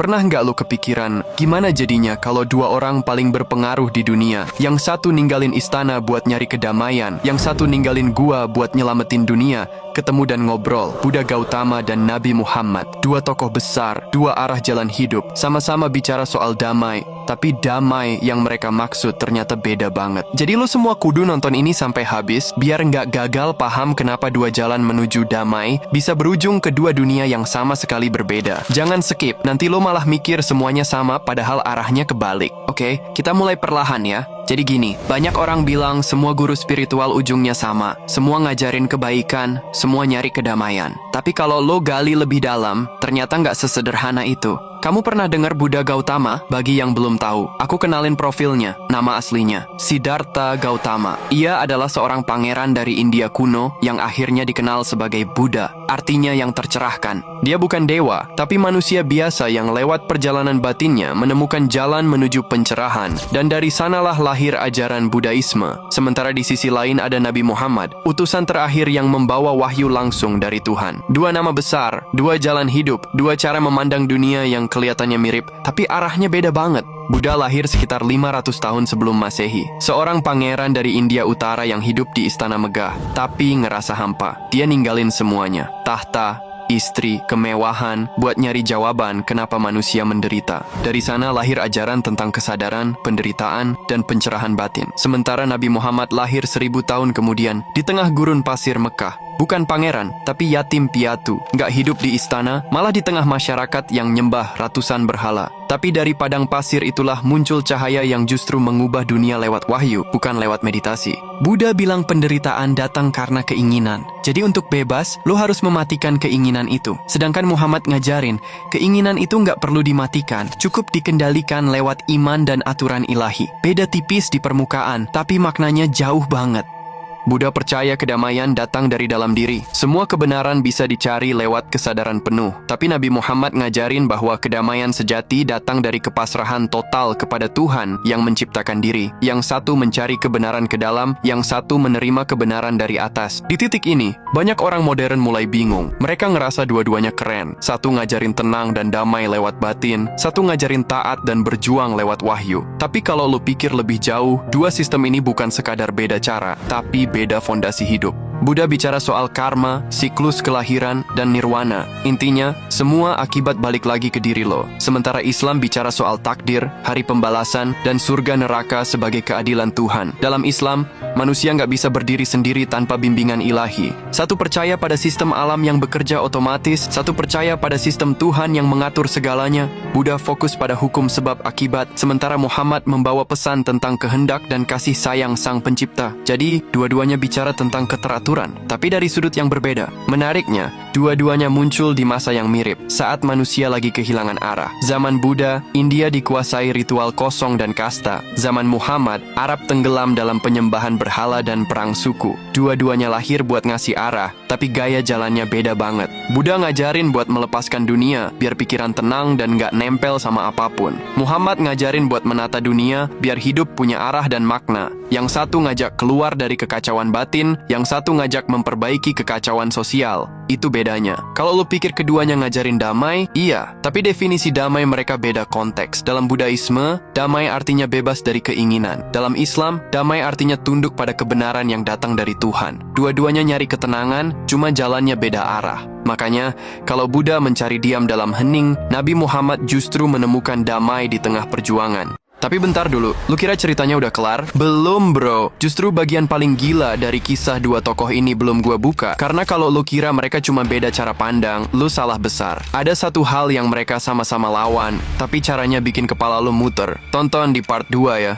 Pernah nggak lo kepikiran, gimana jadinya kalau dua orang paling berpengaruh di dunia, yang satu ninggalin istana buat nyari kedamaian, yang satu ninggalin gua buat nyelamatin dunia, ketemu dan ngobrol? Buddha Gautama dan Nabi Muhammad, dua tokoh besar, dua arah jalan hidup, sama-sama bicara soal damai, tapi damai yang mereka maksud ternyata beda banget. Jadi lo semua kudu nonton ini sampai habis, biar nggak gagal paham kenapa dua jalan menuju damai bisa berujung ke dua dunia yang sama sekali berbeda. Jangan skip, nanti lo malah mikir semuanya sama padahal arahnya kebalik. Oke, kita mulai perlahan ya. Jadi gini, banyak orang bilang semua guru spiritual ujungnya sama. Semua ngajarin kebaikan, semua nyari kedamaian. Tapi kalau lo gali lebih dalam, ternyata nggak sesederhana itu. Kamu pernah dengar Buddha Gautama? Bagi yang belum tahu, aku kenalin profilnya, nama aslinya, Siddhartha Gautama. Ia adalah seorang pangeran dari India kuno yang akhirnya dikenal sebagai Buddha, artinya yang tercerahkan. Dia bukan dewa, tapi manusia biasa yang lewat perjalanan batinnya menemukan jalan menuju pencerahan. Dan dari sanalah lahir ajaran Budaisme. Sementara di sisi lain ada Nabi Muhammad, utusan terakhir yang membawa wahyu langsung dari Tuhan. Dua nama besar, dua jalan hidup, dua cara memandang dunia yang kelihatannya mirip, tapi arahnya beda banget. Buddha lahir sekitar 500 tahun sebelum Masehi. Seorang pangeran dari India Utara yang hidup di istana megah, tapi ngerasa hampa. Dia ninggalin semuanya, tahta, istri, kemewahan, buat nyari jawaban kenapa manusia menderita. Dari sana lahir ajaran tentang kesadaran, penderitaan, dan pencerahan batin. Sementara Nabi Muhammad lahir 1000 tahun kemudian, di tengah gurun pasir Mekah. Bukan pangeran, tapi yatim piatu. Nggak hidup di istana, malah di tengah masyarakat yang nyembah ratusan berhala. Tapi dari padang pasir itulah muncul cahaya yang justru mengubah dunia lewat wahyu, bukan lewat meditasi. Buddha bilang penderitaan datang karena keinginan. Jadi untuk bebas, lo harus mematikan keinginan itu. Sedangkan Muhammad ngajarin, keinginan itu nggak perlu dimatikan, cukup dikendalikan lewat iman dan aturan ilahi. Beda tipis di permukaan, tapi maknanya jauh banget. Buddha percaya kedamaian datang dari dalam diri. Semua kebenaran bisa dicari lewat kesadaran penuh. Tapi Nabi Muhammad ngajarin bahwa kedamaian sejati datang dari kepasrahan total kepada Tuhan yang menciptakan diri. Yang satu mencari kebenaran ke dalam, yang satu menerima kebenaran dari atas. Di titik ini, banyak orang modern mulai bingung. Mereka ngerasa dua-duanya keren. Satu ngajarin tenang dan damai lewat batin, satu ngajarin taat dan berjuang lewat wahyu. Tapi kalau lo pikir lebih jauh, dua sistem ini bukan sekadar beda cara, tapi beda fondasi hidup. Buddha bicara soal karma, siklus kelahiran, dan nirwana. Intinya, semua akibat balik lagi ke diri lo. Sementara Islam bicara soal takdir, hari pembalasan, dan surga neraka sebagai keadilan Tuhan. Dalam Islam, manusia nggak bisa berdiri sendiri tanpa bimbingan ilahi. Satu percaya pada sistem alam yang bekerja otomatis, satu percaya pada sistem Tuhan yang mengatur segalanya. Buddha fokus pada hukum sebab akibat, sementara Muhammad membawa pesan tentang kehendak dan kasih sayang Sang Pencipta. Jadi, dua-duanya bicara tentang keteraturan, tapi dari sudut yang berbeda. Menariknya, dua-duanya muncul di masa yang mirip, saat manusia lagi kehilangan arah. Zaman Buddha, India dikuasai ritual kosong dan kasta. Zaman Muhammad, Arab tenggelam dalam penyembahan berhala dan perang suku. Dua-duanya lahir buat ngasih arah, tapi gaya jalannya beda banget. Buddha ngajarin buat melepaskan dunia, biar pikiran tenang dan nggak nempel sama apapun. Muhammad ngajarin buat menata dunia, biar hidup punya arah dan makna. Yang satu ngajak keluar dari kekacauan batin, yang satu ngajak memperbaiki kekacauan sosial. Itu bedanya. Kalau lo pikir keduanya ngajarin damai, iya, tapi definisi damai mereka beda konteks. Dalam Budaisme, damai artinya bebas dari keinginan. Dalam Islam, damai artinya tunduk pada kebenaran yang datang dari Tuhan. Dua-duanya nyari ketenangan, cuma jalannya beda arah. Makanya, kalau Buddha mencari diam dalam hening, Nabi Muhammad justru menemukan damai di tengah perjuangan. Tapi bentar dulu, lu kira ceritanya udah kelar? Belum bro, justru bagian paling gila dari kisah dua tokoh ini belum gua buka. Karena kalau lu kira mereka cuma beda cara pandang, lu salah besar. Ada satu hal yang mereka sama-sama lawan, tapi caranya bikin kepala lu muter. Tonton di part 2 ya.